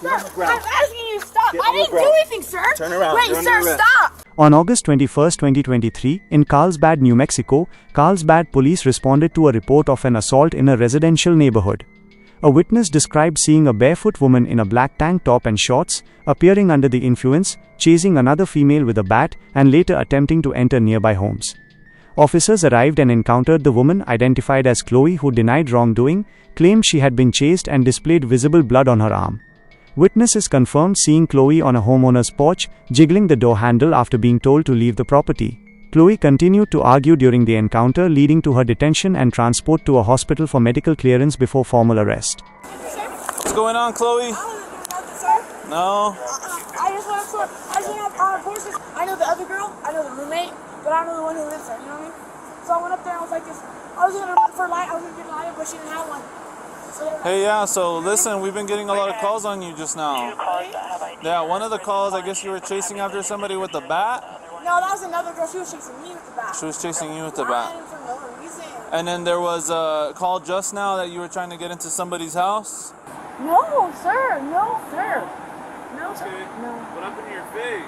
sir, I'm asking you to stop. I didn't do anything, sir. Turn around. Wait, sir, stop. On August 21, 2023, in Carlsbad, New Mexico, Carlsbad police responded to a report of an assault in a residential neighborhood. A witness described seeing a barefoot woman in a black tank top and shorts, appearing under the influence, chasing another female with a bat, and later attempting to enter nearby homes. Officers arrived and encountered the woman, identified as Chloe, who denied wrongdoing, claimed she had been chased, and displayed visible blood on her arm. Witnesses confirmed seeing Chloe on a homeowner's porch, jiggling the door handle after being told to leave the property. Chloe continued to argue during the encounter, leading to her detention and transport to a hospital for medical clearance before formal arrest. What's going on, Chloe? No. I just want to horses. I know the other girl, I know the roommate, but I don't know the one who lives there, you know what I mean? So I went up there and I was like this. I was going to run for a light, I was going to get a light, but she didn't have one. Hey, yeah, so listen, we've been getting a lot of calls on you just now. Yeah, one of the calls, I guess you were chasing after somebody with a bat? No, that was another girl. She was chasing me with the bat. She was chasing you with the bat. For no reason. And then there was a call just now that you were trying to get into somebody's house? No, sir. No, sir. No, sir. No. What happened to your face?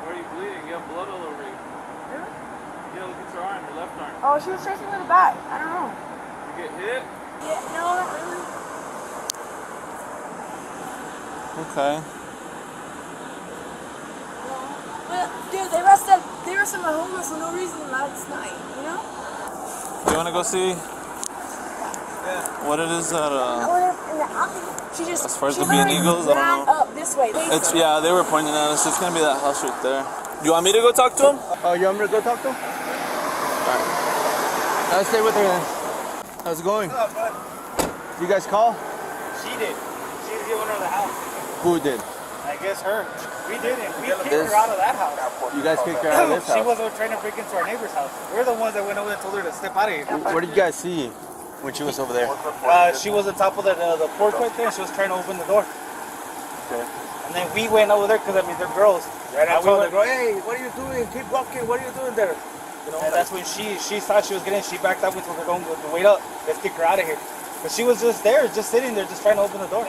Why are you bleeding? You have blood all over you. Really? Yeah, look at your arm, your left arm. Oh, she was chasing me with a bat. I don't know. You get hit? Yeah, no, not really. Okay. But, dude, they arrested my homeless for no reason last night, you know? You want to go see what it is that, I went in the alley. She just, as far as the being eagles, I don't know. Up this way. It's, yeah, they were pointing at us. It's going to be that house right there. You want me to go talk to him? Oh, you want me to go talk to him? Alright. I'll stay with her then. How's it going? What's up, bud? You guys call? She did. She was giving her the house. Who did? I guess her. We didn't. We kicked her out of that house. You guys kicked her out of this She house? was trying to break into our neighbor's house. We're the ones that went over there and told her to step out of here. What did you guys see when she was over there? She was on top of the porch right there. She was trying to open the door. Okay. And then we went over there because, I mean, they're girls. Right, I And told we the girl, hey, what are you doing? Keep walking. What are you doing there? You know, And that's when she thought she was getting. She backed up and told her, "Don't wait up. Let's kick her out of here." But she was just there, just sitting there, just trying to open the door.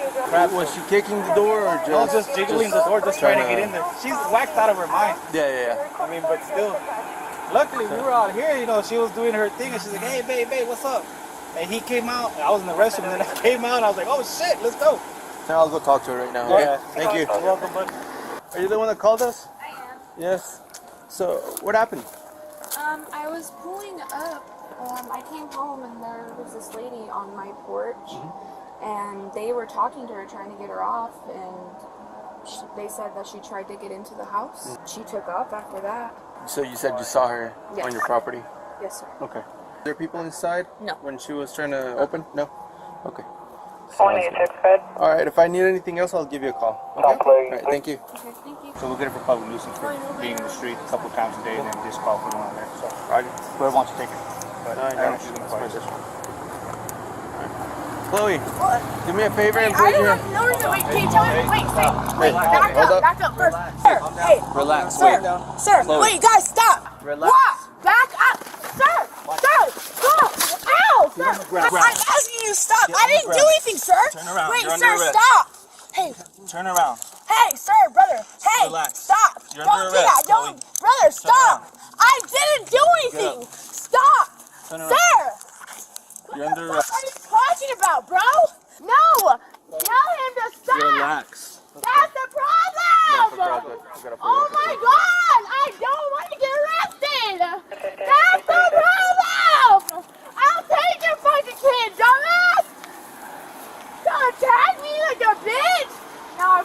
was she kicking the door or just? No, just jiggling the door, just trying to get in there. She's whacked out of her mind. Yeah. I mean, but still. Luckily, we were out here, you know, she was doing her thing, and she's like, hey, babe, what's up? And he came out, I was in the restroom, and then I came out, and I was like, oh, shit, let's go. I'll go talk to her right now. Okay? Yeah. Thank you. You're welcome, bud. Are you the one that called us? I am. Yes. So, what happened? I was pulling up. I came home and there was this lady on my porch, and they were talking to her, trying to get her off, and they said that she tried to get into the house. She took off after that. So you said you saw her Yes. on your property? Yes, sir. Okay. Are there people inside? No. When she was trying to open? No? Okay. Only a text fed. Alright, if I need anything else, I'll give you a call. Okay? Alright, thank you. Okay, thank you. So we'll get it for public nuisance for being in the street a couple times a day and then just call for one on there. So, whoever wants to take it. But I don't know if she's going to play this one. Chloe, do me a favor and I put don't your... have no reason. Wait, can you tell me? Wait, back up first. Sir, hey. Relax, Sir, wait. sir, Chloe. wait, guys, stop. Relax. What? Back up. Sir, stop. Ow, sir. I'm asking you to stop. I didn't do anything, sir. Turn around. Wait, You're sir, under arrest. stop. Hey, Turn around. hey, sir, brother. Hey, Relax. stop. You're Don't under do that. arrest, Don't, Chloe. brother, stop. I didn't do anything. Stop. Turn around. Sir. You're under What arrest. are you talking about, bro? No. Tell him to stop. Relax. That's the problem! Oh my god! I don't want to get arrested! That's the problem! I'll take your fucking kid, dumbass! Don't attack me like a bitch! No,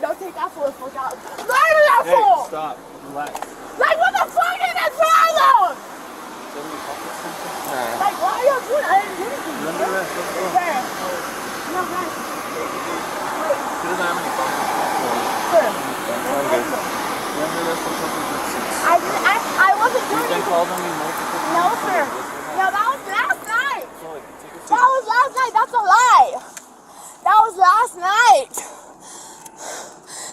don't take that fool the fuck out. Murder that fool! Stop. Relax. Like, what the fuck is that problem? Like, why are you doing? I didn't do anything. You're under arrest. Let's go. Sir. No, guys. She doesn't have any phone. Sir. You're under arrest for something that's I wasn't doing You've been anything. called on me multiple times. No, sir. No, that was last night. Chloe, take a seat. That was last night. That's a lie. That was last night.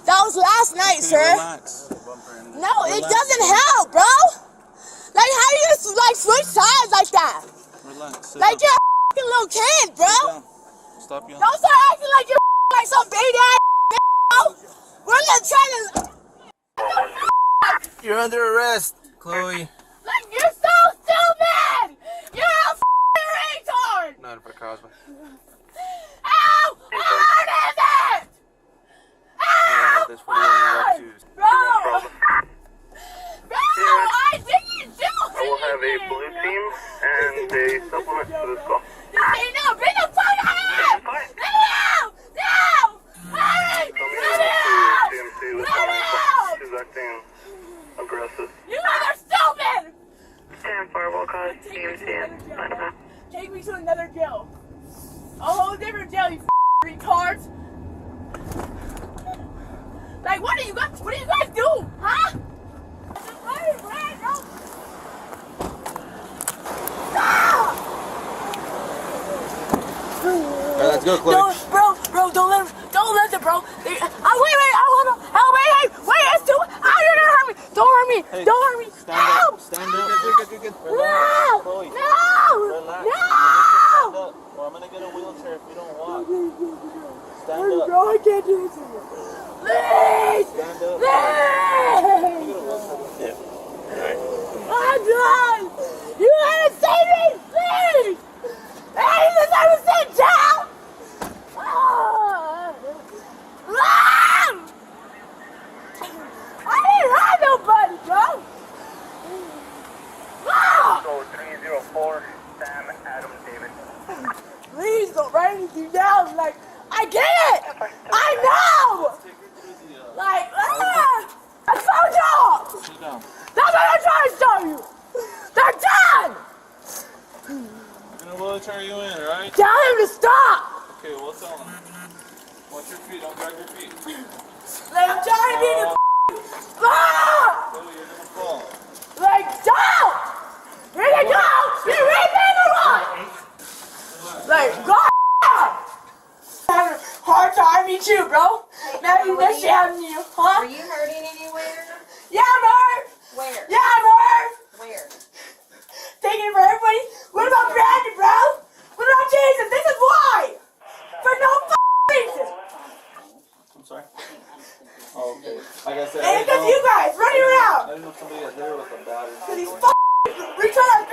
That was last night, Okay, sir. relax. No, it doesn't help, bro. Like, how do you just, like, switch sides like that? Relax. Sit Like, down. you're a fucking little kid, bro. Sit down. Stop yelling. Don't start acting like you're like some baby ass. We're just trying to. You're under arrest, Chloe. Like, you're so stupid! You're a retard! Not for Cosby. Ow! How hard is it? Ow! This for the one you choose. Bro! Bro! I didn't do anything! We'll have a blue team and a supplement for this call. No, bring the fuck out! No! No! Hurry! Let me out! CMC with Let me out! She's acting aggressive. You guys are stupid! Stand firewall cause CMC and Take me to another jail. A whole different jail, you retards. Like, what do you guys do? Huh? Alright, let's go, Chloe. Bro, don't let them, bro. Wait, I wanna, help, wait, it's too, you're gonna hurt me. Don't hurt me, Hey, don't hurt me. Help! Stand up. Good. No! Chloe. No! Relax. No! Stand up, or I'm gonna get a wheelchair if you don't walk. Stand up. Bro, I can't do this anymore. Please! Stand up. Please! I'm done! You gotta save me, please! Hey, this ever sit down! I didn't have nobody, bro! So 304, Sam, Adam, David. Please don't write anything down. Like, I get it! I know! Like, I found y'all! Sit down. That's what I'm trying to show you! They're done! I'm gonna wheelchair you in, right? Tell him to stop! Okay, we'll tell him. Watch your feet, don't drag your feet. Like, I'm trying to be the stop! Chloe, you're gonna fall. Like, stop! Here they go! You're raping the rock! Like, go! Having a hard time, me too, bro. Now you that shit happened to you, huh? Are you hurting anywhere? Yeah, I'm hurt! Where? Yeah, I'm hurt! Where? Taking it for everybody? What about Brandon, bro? What about Jason? This is why! For no reason! I'm sorry. Oh, okay. Like I said, And it's because you guys running around! I didn't know if somebody got hit with a bat or Because something. these retards.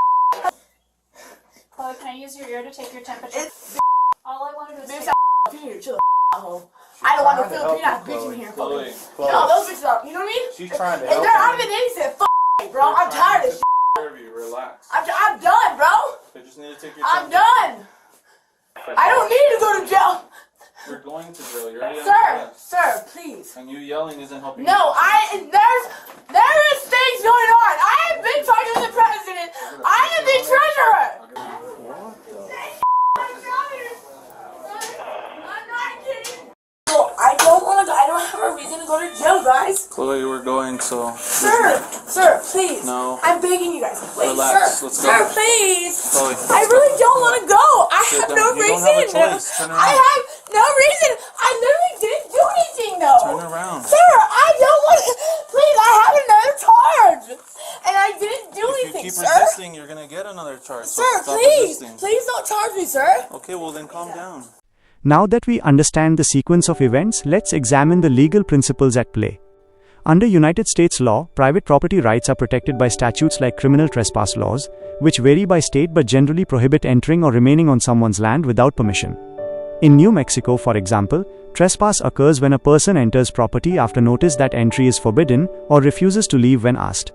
Chloe, can I use your ear to take your temperature? All I want to do is Bitch, take... I'm here, chill the home. I don't want no Filipino bitch in here. Chloe, No, those bitches are, you know what I mean? she's trying to And help they're, I'm you. an innocent, bro. I'm tired of shit. Relax. I'm done, bro. I just need to take your I'm temperature. done. I don't need to go to jail. You're going to jail. You're already Sir, please. And you yelling isn't helping. No, there is things going on. I have been talking to the president. I am the treasurer. I'm not kidding. No, I don't want to go. I don't have a reason to go to jail, guys. Chloe, we're going, so. Sir, please. No. I'm begging you guys. Wait, Relax, sir. let's Sir, go. please. Chloe, I really don't want to go. I Sit have down. no You reason. don't have a choice. Turn I around. have no reason. I literally didn't do anything, though. Turn around. Sir, I don't want to. Please, I have another charge. And I didn't do If you anything, keep sir. resisting, you're gonna get another charge. So Sir, stop please. resisting. Please don't charge me, sir. Okay, well then calm down. Now that we understand the sequence of events, let's examine the legal principles at play. Under United States law, private property rights are protected by statutes like criminal trespass laws, which vary by state but generally prohibit entering or remaining on someone's land without permission. In New Mexico, for example, trespass occurs when a person enters property after notice that entry is forbidden or refuses to leave when asked.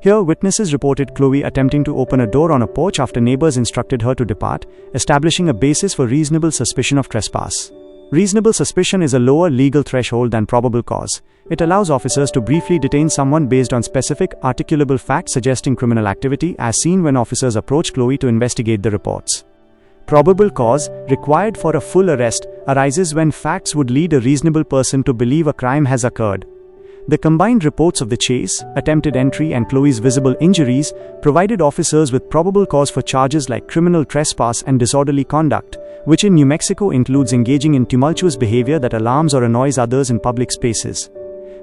Here, witnesses reported Chloe attempting to open a door on a porch after neighbors instructed her to depart, establishing a basis for reasonable suspicion of trespass. Reasonable suspicion is a lower legal threshold than probable cause. It allows officers to briefly detain someone based on specific, articulable facts suggesting criminal activity, as seen when officers approach Chloe to investigate the reports. Probable cause, required for a full arrest, arises when facts would lead a reasonable person to believe a crime has occurred. The combined reports of the chase, attempted entry, and Chloe's visible injuries provided officers with probable cause for charges like criminal trespass and disorderly conduct, which in New Mexico includes engaging in tumultuous behavior that alarms or annoys others in public spaces.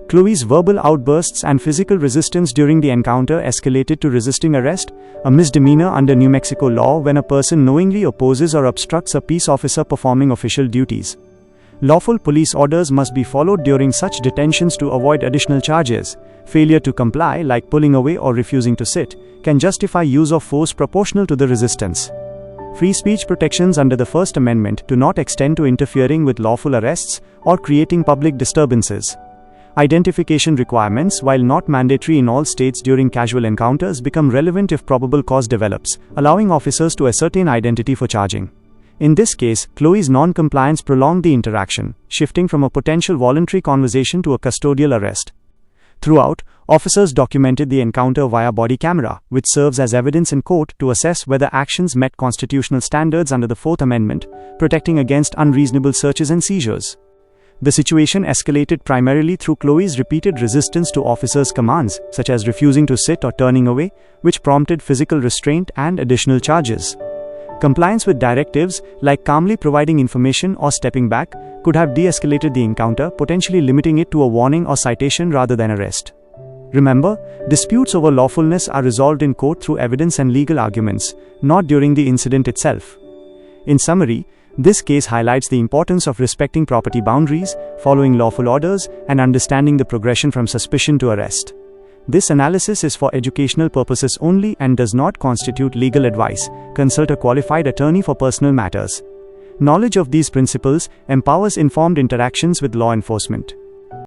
Chloe's verbal outbursts and physical resistance during the encounter escalated to resisting arrest, a misdemeanor under New Mexico law when a person knowingly opposes or obstructs a peace officer performing official duties. Lawful police orders must be followed during such detentions to avoid additional charges. Failure to comply, like pulling away or refusing to sit, can justify use of force proportional to the resistance. Free speech protections under the First Amendment do not extend to interfering with lawful arrests or creating public disturbances. Identification requirements, while not mandatory in all states during casual encounters, become relevant if probable cause develops, allowing officers to ascertain identity for charging. In this case, Chloe's non-compliance prolonged the interaction, shifting from a potential voluntary conversation to a custodial arrest. Throughout, officers documented the encounter via body camera, which serves as evidence in court to assess whether actions met constitutional standards under the Fourth Amendment, protecting against unreasonable searches and seizures. The situation escalated primarily through Chloe's repeated resistance to officers' commands, such as refusing to sit or turning away, which prompted physical restraint and additional charges. Compliance with directives, like calmly providing information or stepping back, could have de-escalated the encounter, potentially limiting it to a warning or citation rather than arrest. Remember, disputes over lawfulness are resolved in court through evidence and legal arguments, not during the incident itself. In summary, this case highlights the importance of respecting property boundaries, following lawful orders, and understanding the progression from suspicion to arrest. This analysis is for educational purposes only and does not constitute legal advice. Consult a qualified attorney for personal matters. Knowledge of these principles empowers informed interactions with law enforcement.